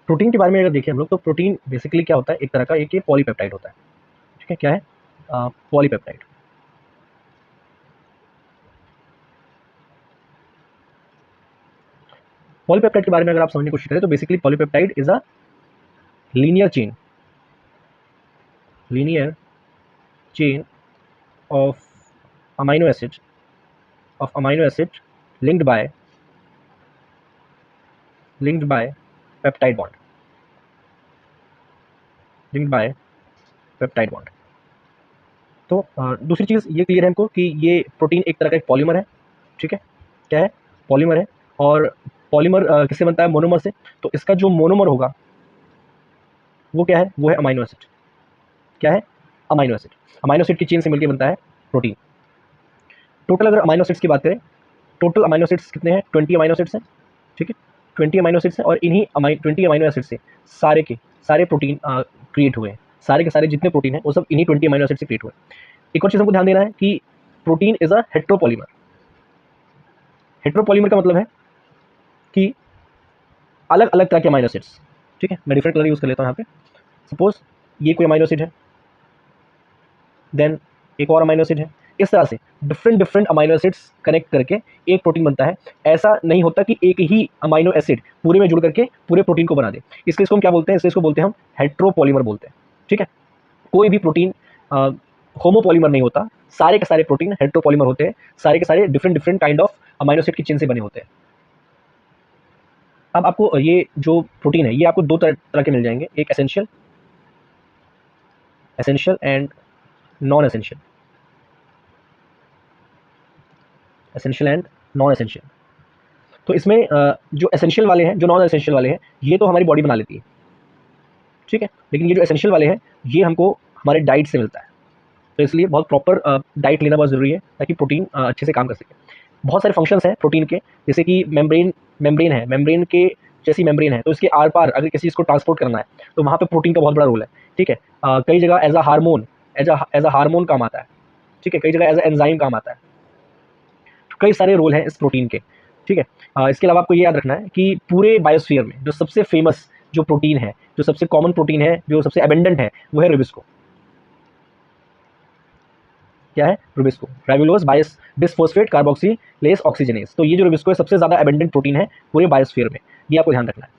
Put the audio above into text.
Protein के बारे में अगर देखें हम लोग, तो प्रोटीन बेसिकली क्या होता है, एक तरह का एक ये पॉलीपेप्टाइड होता है। ठीक है, क्या है? पॉलीपेप्टाइड। पॉलीपेप्टाइड के बारे में अगर आप समझने की कोशिश करें तो basically polypeptide is a linear chain of amino acid linked by peptide bond, linked by peptide bond। तो दूसरी चीज़ ये क्लियर है हमको कि ये प्रोटीन एक तरह का एक पॉलीमर है। ठीक है, क्या है? पॉलीमर है। और पॉलीमर किससे बनता है? मोनोमर से। तो इसका जो मोनोमर होगा वो क्या है? वो है अमाइनो एसिड। क्या है? Amino acid. अमाइनो एसिड की चेन से मिलकर बनता है प्रोटीन। टोटल अगर अमाइनो एसिड्स की बात करें, टोटल अमाइनो एसिड्स कितने हैं? 20 अमाइनो एसिड्स हैं। ठीक है, 20 अमाइनो एसिड्स हैं, और इन्हीं 20 अमाइनो एसिड से सारे के सारे प्रोटीन क्रिएट हुए हैं। सारे के सारे जितने प्रोटीन हैं वो सब इन्हीं 20 अमाइनो एसिड से क्रिएट हुए हैं। एक और चीज़ हमको ध्यान देना है कि protein is a heteropolymer. Heteropolymer का मतलब है कि अलग अलग तरह के अमाइनो एसिड्स। ठीक है, मैं डिफरेंट कलर यूज़ कर लेता हूँ यहाँ पे। सपोज ये कोई अमाइनो एसिड है, देन एक और अमाइनो एसिड है। इस तरह से different different amino acids connect करके एक प्रोटीन बनता है। ऐसा नहीं होता कि एक ही अमाइनो एसिड पूरे में जुड़ करके पूरे प्रोटीन को बना दे। इसलिए इसको हम क्या बोलते हैं? इसको बोलते हैं हम हेट्रोपॉलीमर बोलते हैं। ठीक है, कोई भी प्रोटीन होमोपॉलीमर नहीं होता। सारे के सारे प्रोटीन हेट्रोपॉलीमर होते हैं। सारे के सारे different different kind of amino acid की चेन से बने होते हैं। अब आपको ये जो प्रोटीन है ये आपको दो तरह के मिल जाएंगे, एक essential and non essential. Essential and non essential. तो इसमें जो एसेंशियल वाले हैं, जो नॉन एसेंशियल वाले हैं, ये तो हमारी बॉडी बना लेती है। ठीक है, लेकिन ये जो एसेंशियल वाले हैं ये हमको हमारे डाइट से मिलता है। तो इसलिए बहुत प्रॉपर डाइट लेना बहुत ज़रूरी है ताकि प्रोटीन अच्छे से काम कर सके। बहुत सारे फंक्शंस हैं प्रोटीन के, जैसे कि मेम्ब्रेन है। मेम्ब्रेन के जैसी मेम्ब्रेन है तो इसके आर पार अगर किसी चीज़ को ट्रांसपोर्ट करना है तो वहाँ पे प्रोटीन का बहुत बड़ा रोल है। ठीक है, कई जगह एज अ हार्मोन काम आता है। ठीक है, कई जगह एज अ एंजाइम काम आता है। तो कई सारे रोल हैं इस प्रोटीन के। ठीक है, इसके अलावा आपको ये याद रखना है कि पूरे बायोस्फीयर में जो सबसे फेमस जो प्रोटीन है, जो सबसे कॉमन प्रोटीन है, जो सबसे एबेंडेंट है, वो है रुबिस्को। क्या है? रुबिस्को, राइबोलोज बायस बिसफॉस्फेट कार्बोक्सिलेज ऑक्सीजनेज। तो ये जो रुबिस्को है सबसे ज़्यादा एबेंडेंट प्रोटीन है पूरे बायोस्फीयर में। ये आपको ध्यान रखना है।